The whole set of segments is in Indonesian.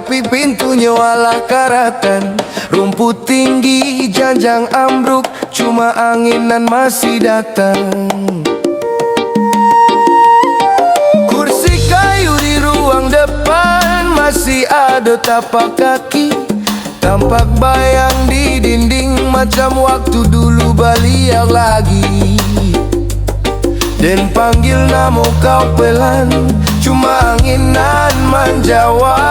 tapi pintunya walah karatan. Rumput tinggi, janjang ambruk, cuma anginan masih datang. Kursi kayu di ruang depan masih ada tapak kaki. Tampak bayang di dinding macam waktu dulu baliau lagi. Dan panggil nama kau pelan, cuma anginan menjauhan.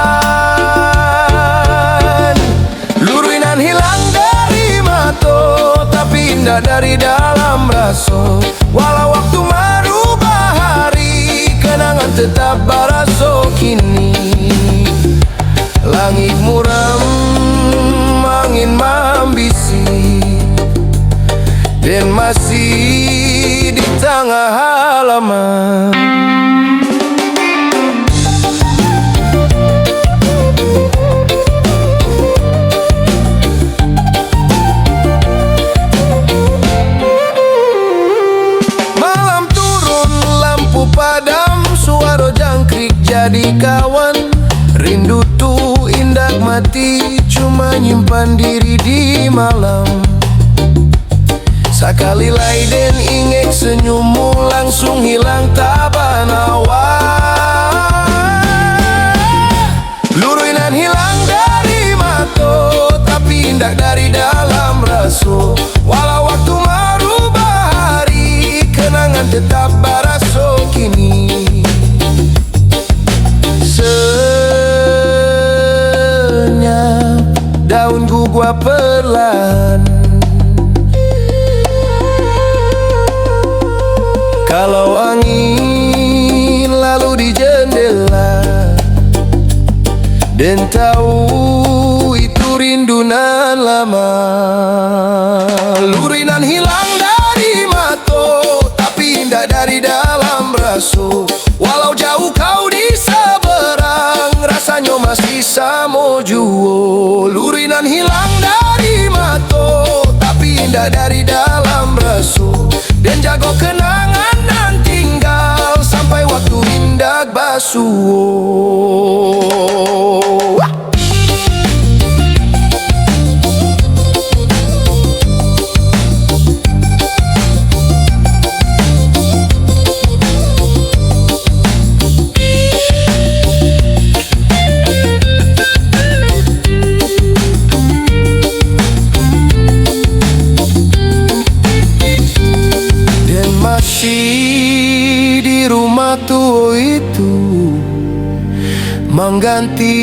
Luruinan hilang dari mata, tapi indah dari dalam rasa. Walau waktu merubah hari, kenangan tetap baraso kini. Langit muram, angin mambisi, dan masih di tengah halaman. Malam turun, lampu padam, suara jangkrik jadi kawan. Rindu tuh indah mati, cuma nyimpan diri di malam. Sekali lain ingek senyummu langsung hilang taban awan. Luruinan hilang dari mata, tapi indah dari dalam rasa. Walau waktu merubah hari, kenangan tetap baraso kini. Senyap daun gugua perlahan, kalau angin lalu di jendela, dan tahu itu rindu nan lama. Luruinan hilang dari mata, tapi indah dari dalam rasa. Walau jauh kau di seberang, rasanya masih sama jua. Luruinan hilang dari mata, tapi indah dari dalam rasa. Dan jago kenangan dan tinggal sampai waktu hendak basuh. Masih di rumah tua itu mengganti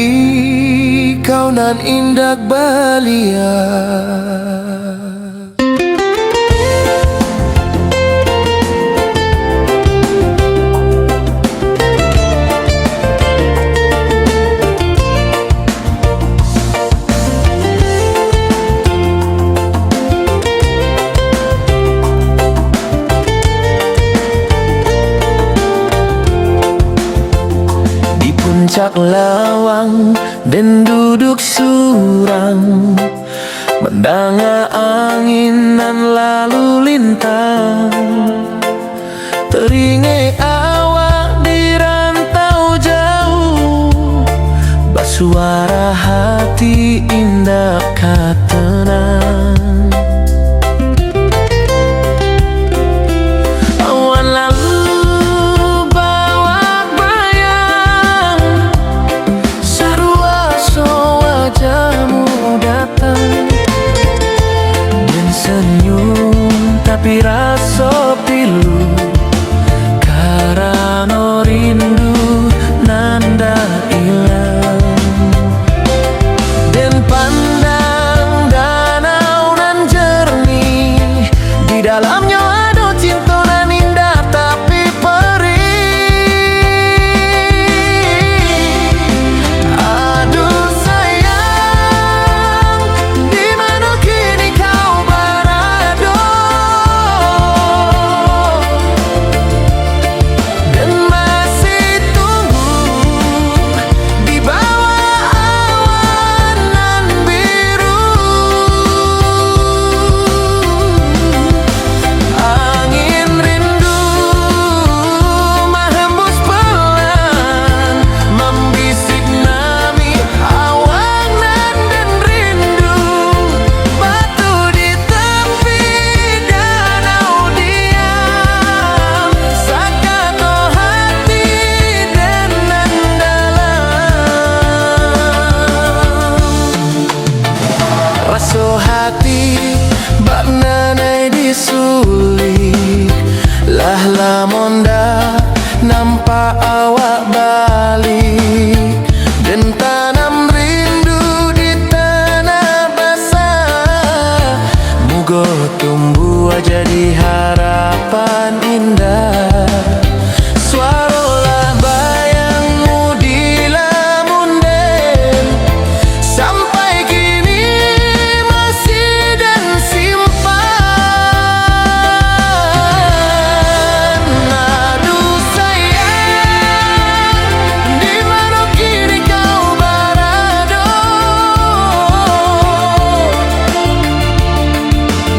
kau nan indah balia. Puncak lawang dan duduk surang, mendanga anginan lalu lintang. Teringat awak di rantau jauh, basuara hati indah katenang. Tapi rasa pilu karena rindu nanda ilang. Dan pandang dan So hati bak nanai disulik lah lamonda nampak awak balik dan tanam rindu di tanah basah. Mugo tumbuh jadi harapan indah. Suarolah bayangmu di lamunden sampai kini masih dan simpan. Aduh sayang, di mana kini kau berada,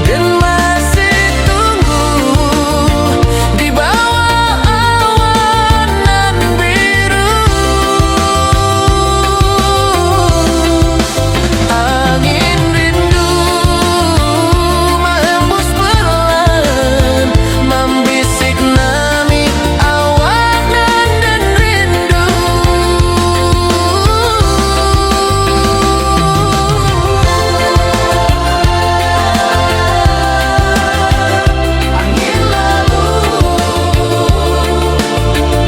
dan masih tunggu di bawah awan nan biru. Angin rindu menghembus pelan, membisik nami awak nan dan rindu. Angin lalu,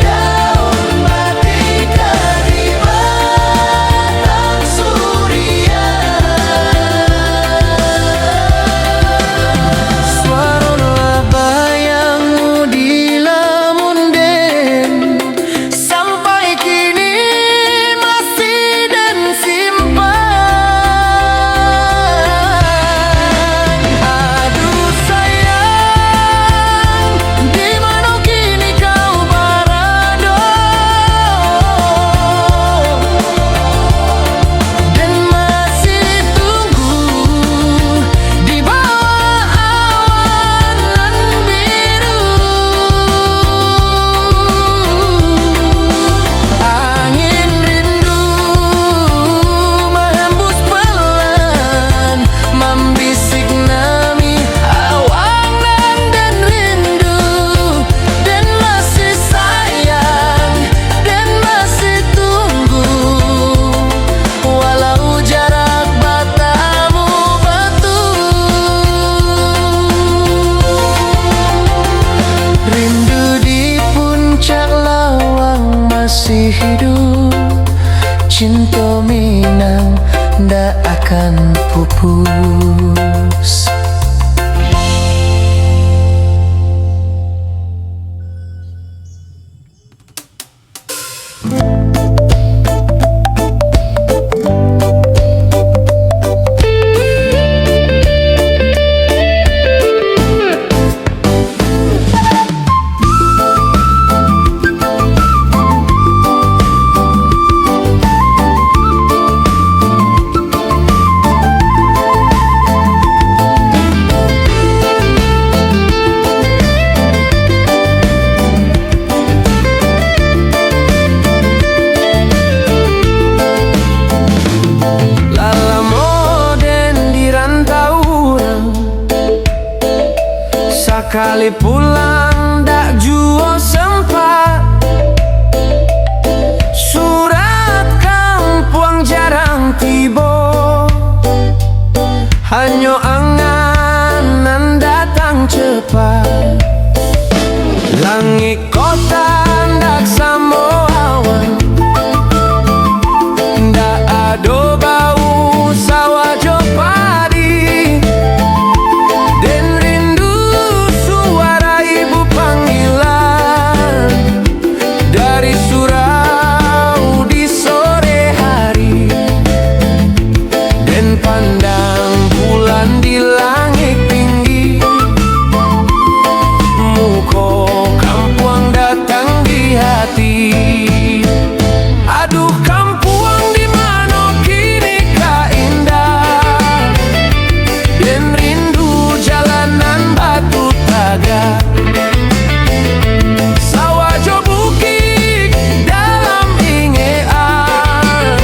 daun batika di batang surya. Suarolah bayangmu di lamunden sampai kini masih dan simpan. Aduh sayang, di mana kini kau berada, dan masih tunggu di bawah awan nan biru. Angin rindu menghembus pelan, membisik nami awak nan dan rindu, dan masih sayang, dan masih tunggu walau jarak batamu batu. Rindu di puncak lawang masih hidup, cinta minang ndak akan pupus. Sekali pulang dak juo sempat, surat kampung jarang tiba, hanya anganan datang cepat. Langit kota ndak samo awan, ndak ado bau sawah jo padi, dan rindu suara ibu panggilan dari surau di sore hari, dan pandang bulan di langit tinggi. Muko kampung datang di hati. Aduh kampung di mana kini ka indah, dan rindu jalanan batu taga. Sawah jo bukit dalam ingean,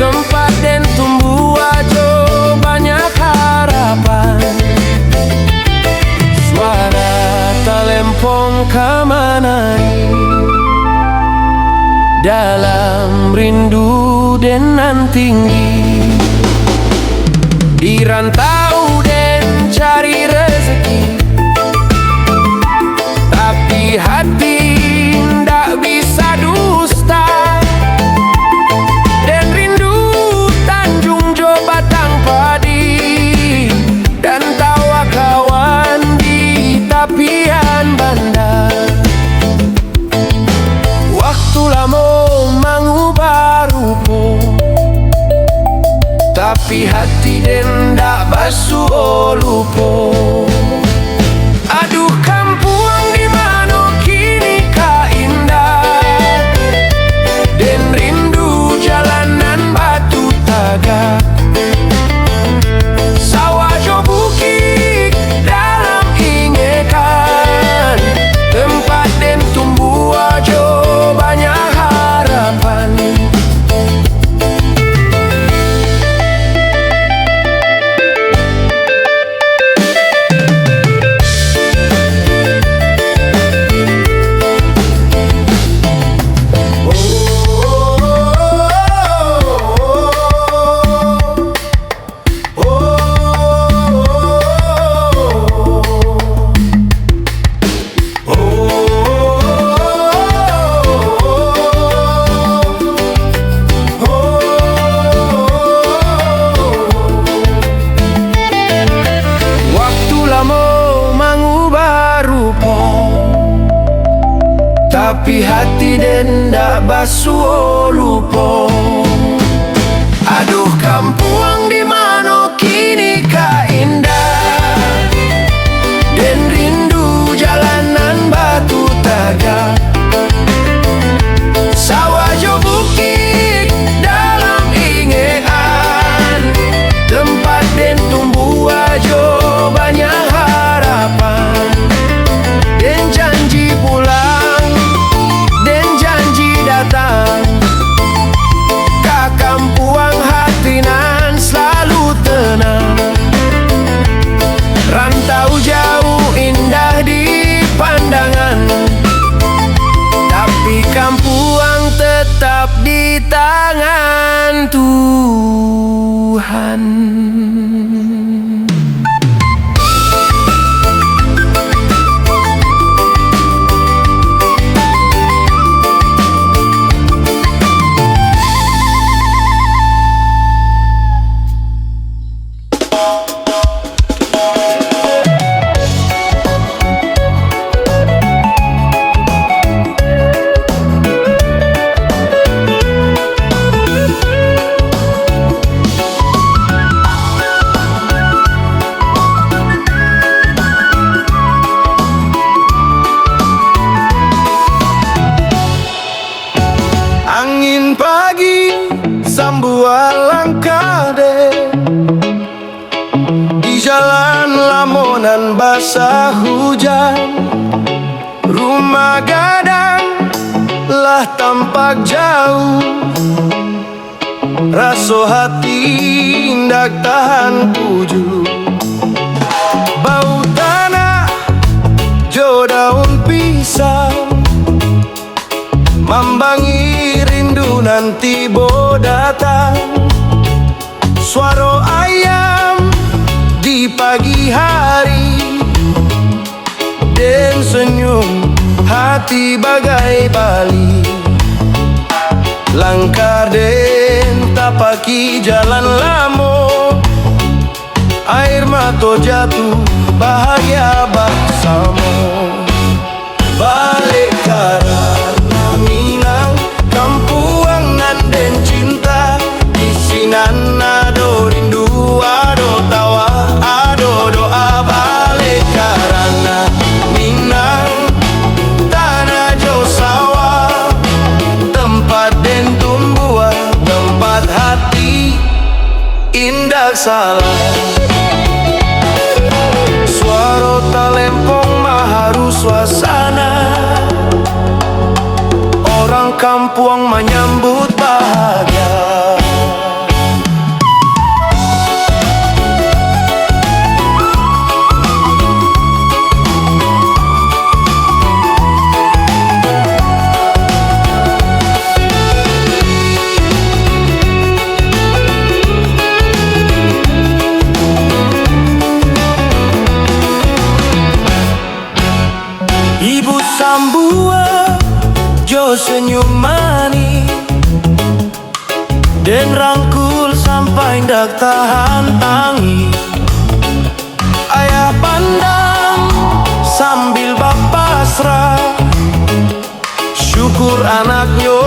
tempat dan tumbuh ajo banyak harapan. Suara talempong kamanai dalam rindu denan tinggi. Di di rantau dan cari rezeki, tapi hati ndak bisa dusta, dan rindu Tanjung Jo Batang Padi, dan tawa kawan di tapian bandar. Waktu lama mengubah rupa, tapi hati den ndak basuh lupa. Aduh kampuang di mana kini ka indah, den rindu jalanan batu tagak, sawah jo bukit dalam ingatan, tempat den tumbuh jo banyak harapan. Tapi hati den ndak basuh lupa. Aduh kampuang di mana kini ka indah, den rindu jalanan batu tagak, sawah jo bukit dalam ingatan, tempat den tumbuh jo banyak harapan. Den janji pulang, den janji datang, ka kampuang hati nan selalu tenang. Rantau jauh indah di pandangan, tapi kampuang tetap di tangan Tuhan. Angin pagi sambual langkah deh, di jalan lamunan basah hujan, rumah gadang lah tampak jauh, raso hati ndak tahan tuju. Bau tanah jo daun pisang mambangi rindu nanti bo datang. Suara ayam di pagi hari, dan senyum hati bagai bali. Langkah den tapaki jalan lamo, air mata jatuh bahagia bersama. Balik karena Minang, kampuang nan den cinta, di sinan ado rindu, ado tawa, ado doa. Balik karena Minang, tanah jo sawah, tempat den tumbuh, tempat hati indah salah. Suara talempong maharu suasana, orang kampuang menyambut bahagia. Jodoh senyum manis dan rangkul sampai ndak tahan tangis. Ayah pandang sambil bapasrah, syukur anaknya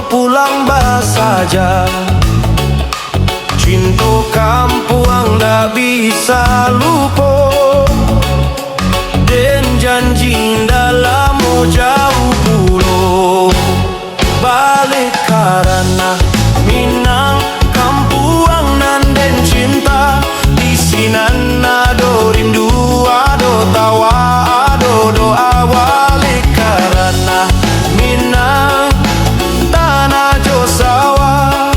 pulang saja. Cinta kampung ndak bisa lupa, dan janji dalam jauh pulau. Balik karena Minang kampuang nan den cinta, di sinan ado rindu, ado tawa, ado doa. Balik karena Minang tanah jo sawah,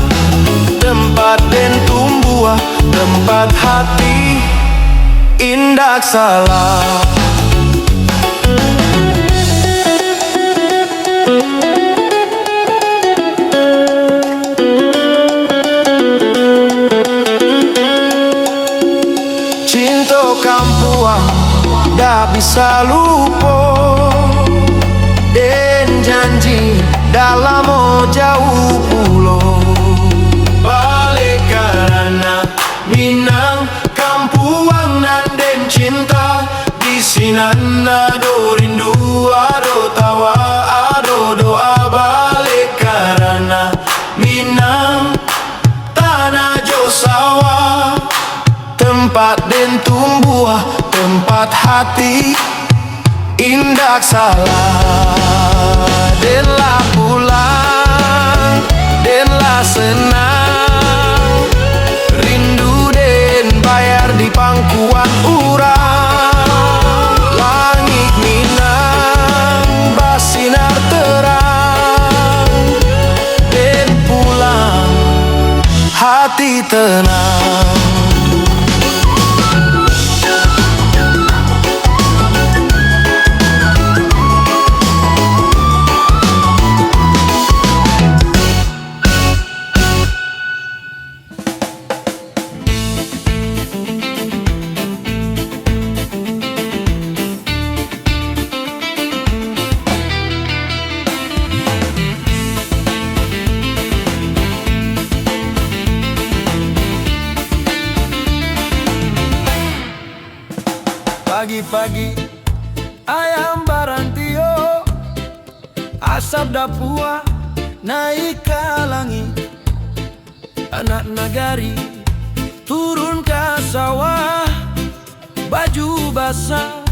tempat den tumbuh, tempat hati indak salah. Cinta kampuang dak bisa lupa, dan janji dalam jauh pulau. Balik karena Minang kampuang nan den cinta, di sinan ado rindu, ado tawa, ado doa. Balik karena Minang tanah jo sawah, tempat den tumbuh, tempat hati indak salah. Denlah pulang, denlah senang, rindu den bayar di pangkuan urang. Langit Minang basinar terang, den pulang hati tenang. Pagi-pagi ayam barantio, asap dapua naik ke langit. Anak nagari turun ke sawah, baju basah,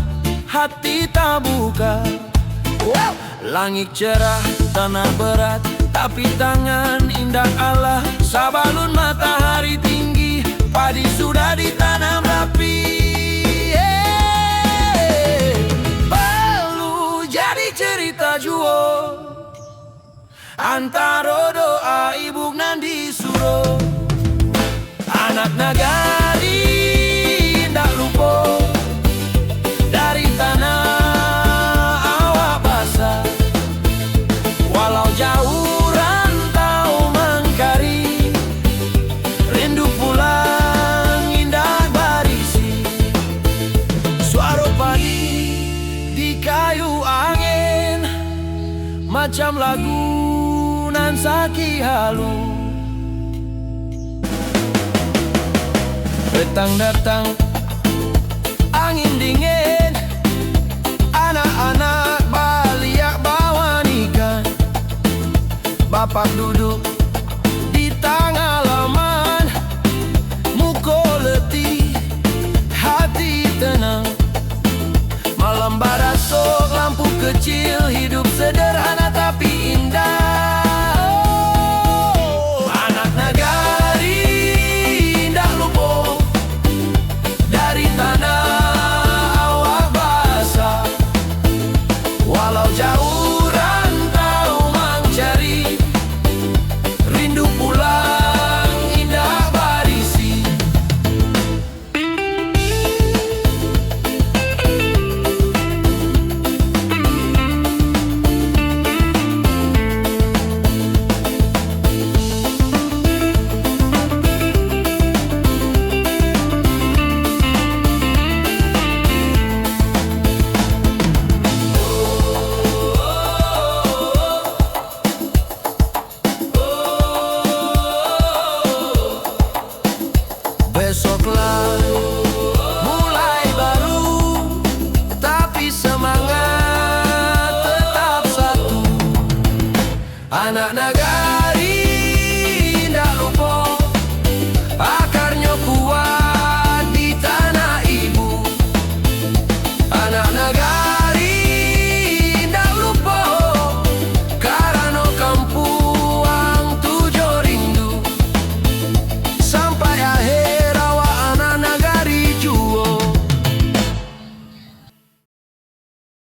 hati tak buka. Langit cerah, tanah berat, tapi tangan indah Allah. Sabalun matahari tinggi, padi sudah ditanam rapi. Cerita juo antara doa ibu nan disuruh. Anak nagari ndak lupa, dari tanah awak basah. Walau jauh rantau mengkari, rindu pulang indah barisi. Suara pagi di kayu angin, macam lagu nan saki halu. Petang datang, angin dingin, anak-anak baliak bawa ikan. Bapak duduk di tengah laman, muka letih, hati tenang. Malam barat sok lampu kecil, hidup sederhana tapi indah. Anak nagari indah lupa, dari tanah awak basah. Walau jauh rantau mencari, rindu pulang indah barisi. Anak negari